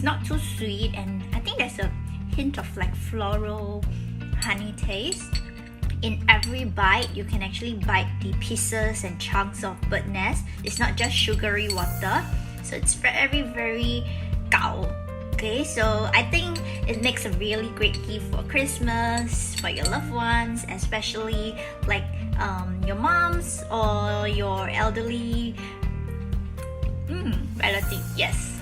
It's not too sweet, and I think there's a hint of like floral honey taste. In every bite, you can actually bite the pieces and chunks of bird nest. It's not just sugary water, so it's very gao. Okay, so I think it makes a really great gift for Christmas, for your loved ones, especially like your moms or your elderly relative. Yes.